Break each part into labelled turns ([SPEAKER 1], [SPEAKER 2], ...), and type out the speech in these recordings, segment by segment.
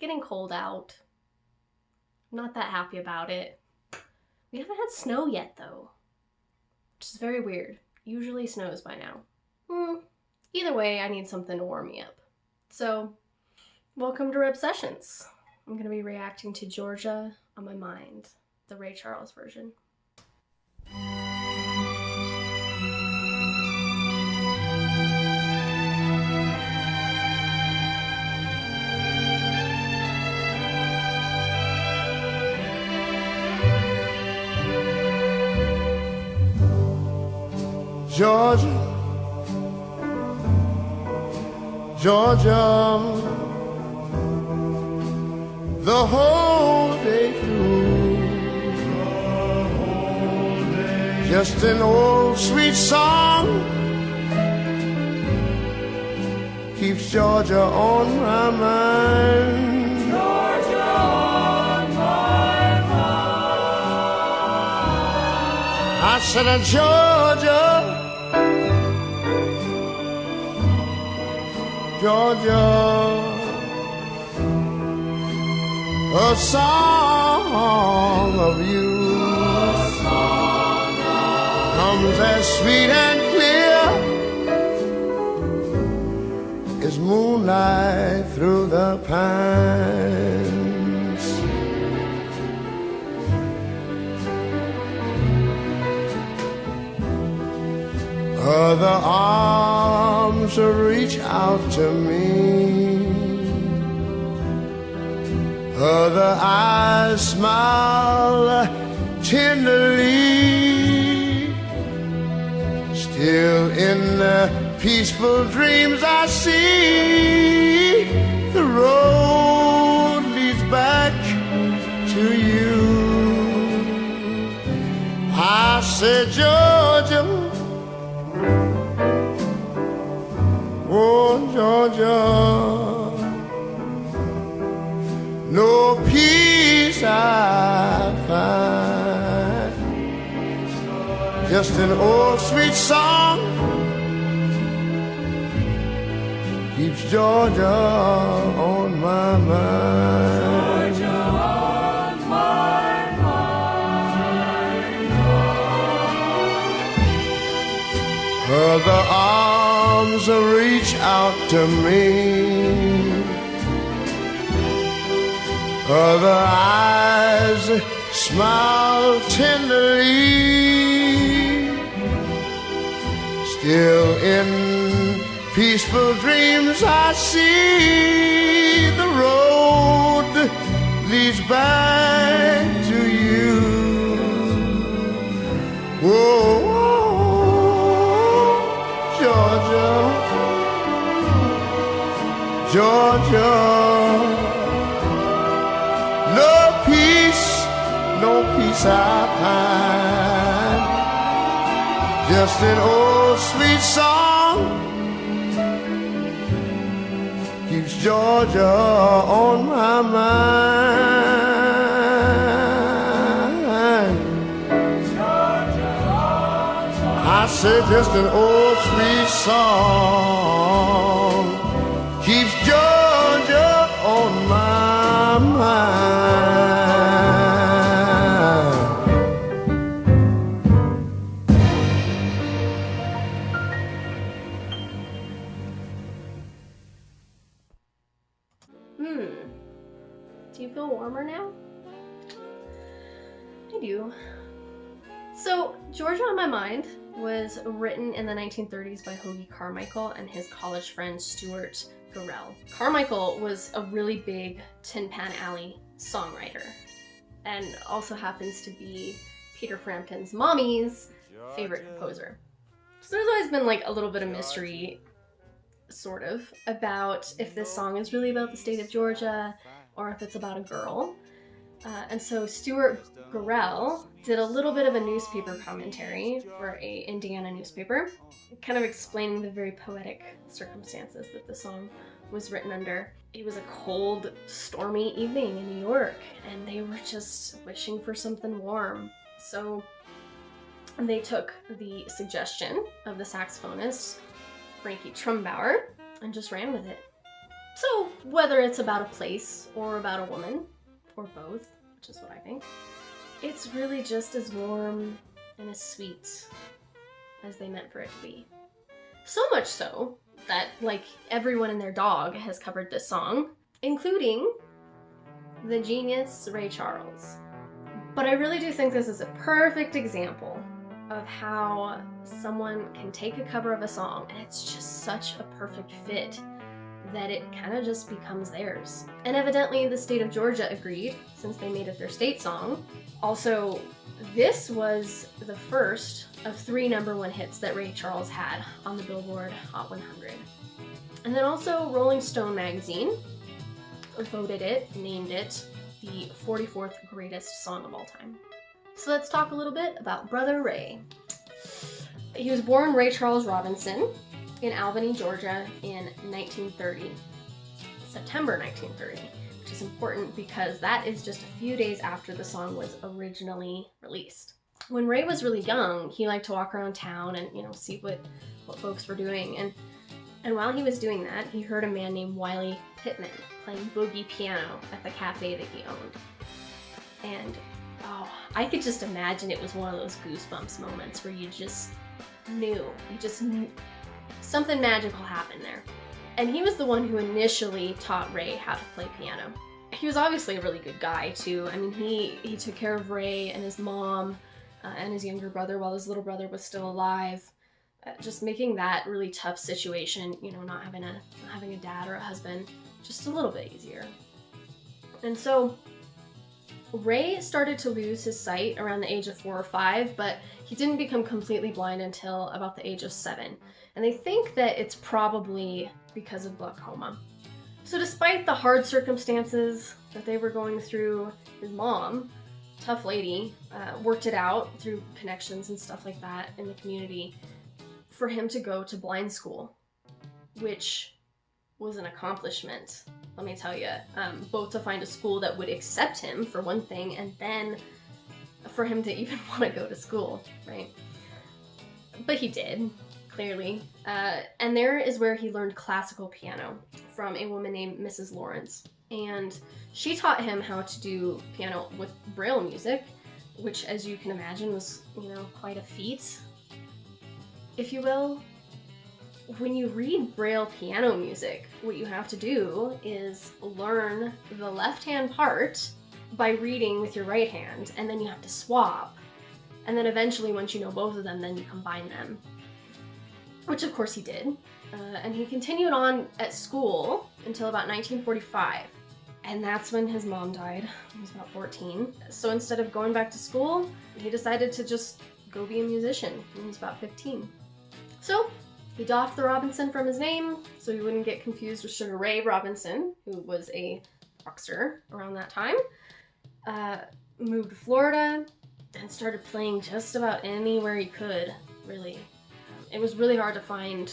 [SPEAKER 1] getting cold out. I'm not that happy about it. We haven't had snow yet though, which is very weird. Usually snows by now. Either way, I need something to warm me up. So, welcome to REBsessions. I'm gonna be reacting to Georgia on My Mind, the Ray Charles version.
[SPEAKER 2] Georgia, Georgia, the whole day through, just an old sweet song keeps Georgia on my mind. Georgia on my mind. I said, Georgia, Georgia, a song of you comes as sweet and clear as moonlight through the pines. Other arms reach out to me, other eyes smile tenderly. Still in the peaceful dreams I see, the road leads back to you. I said, Georgia, oh, Georgia, no peace I find, just an old sweet song keeps Georgia on my mind. Georgia on my mind. Other arms reach out to me, other eyes smile tenderly. Still in peaceful dreams I see, the road leads back to you. Whoa, Georgia, Georgia, no peace I find, just an old sweet song keeps Georgia on my mind. Georgia on my mind. I said just an old sweet song keeps Georgia on my mind.
[SPEAKER 1] Do you feel warmer now? I do. So, Georgia on My Mind was written in the 1930s by Hoagy Carmichael and his college friend Stuart Garrell. Carmichael was a really big Tin Pan Alley songwriter and also happens to be Peter Frampton's mommy's favorite composer. So there's always been like a little bit of mystery, sort of, about if this song is really about the state of Georgia or if it's about a girl. And so Stuart Garrell did a little bit of a newspaper commentary for a Indiana newspaper, kind of explaining the very poetic circumstances that the song was written under. It was a cold, stormy evening in New York, and they were just wishing for something warm. So they took the suggestion of the saxophonist Frankie Trumbauer and just ran with it. So whether it's about a place or about a woman, or both, which is what I think, it's really just as warm and as sweet as they meant for it to be. So much so that, like, everyone and their dog has covered this song, including the genius Ray Charles. But I really do think this is a perfect example of how someone can take a cover of a song and it's just such a perfect fit that it kind of just becomes theirs. And evidently the state of Georgia agreed, since they made it their state song. Also, this was the first of 3 #1 hits that Ray Charles had on the Billboard Hot 100. And then also Rolling Stone magazine voted it, named it, the 44th greatest song of all time. So let's talk a little bit about Brother Ray. He was born Ray Charles Robinson in Albany, Georgia in 1930, September 1930, which is important because that is just a few days after the song was originally released. When Ray was really young, he liked to walk around town and, see what folks were doing. And while he was doing that, he heard a man named Wiley Pittman playing boogie piano at the cafe that he owned. And I could just imagine it was one of those goosebumps moments where you just knew something magical happened there. And he was the one who initially taught Ray how to play piano. He was obviously a really good guy too. I mean, he took care of Ray and his mom and his younger brother while his little brother was still alive. Just making that really tough situation, not having a dad or a husband, just a little bit easier. And so Ray started to lose his sight around the age of 4 or 5, but he didn't become completely blind until about the age of 7. And they think that it's probably because of glaucoma. So despite the hard circumstances that they were going through, his mom, tough lady, worked it out through connections and stuff like that in the community for him to go to blind school, which was an accomplishment, let me tell you. Both to find a school that would accept him, for one thing, and then for him to even want to go to school, right? But he did, clearly. And there is where he learned classical piano from a woman named Mrs. Lawrence. And she taught him how to do piano with Braille music, which, as you can imagine, was, quite a feat, if you will. When you read Braille piano music, what you have to do is learn the left-hand part by reading with your right hand, and then you have to swap. And then eventually, once you know both of them, then you combine them. Which of course he did. And he continued on at school until about 1945. And that's when his mom died. He was about 14. So instead of going back to school, he decided to just go be a musician. He was about 15. So he doffed the Robinson from his name so he wouldn't get confused with Sugar Ray Robinson, who was a boxer around that time. Moved to Florida and started playing just about anywhere he could, really. It was really hard to find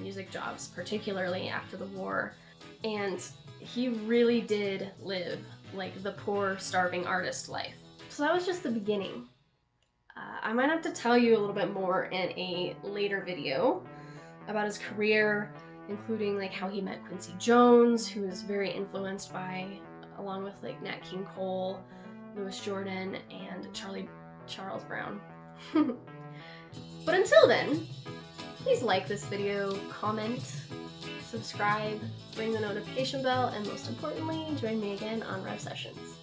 [SPEAKER 1] music jobs, particularly after the war. And he really did live like the poor, starving artist life. So that was just the beginning. I might have to tell you a little bit more in a later video about his career, including like how he met Quincy Jones, who was very influenced by, along with like Nat King Cole, Louis Jordan, and Charles Brown. But until then, please like this video, comment, subscribe, ring the notification bell, and most importantly, join me again on REBsessions.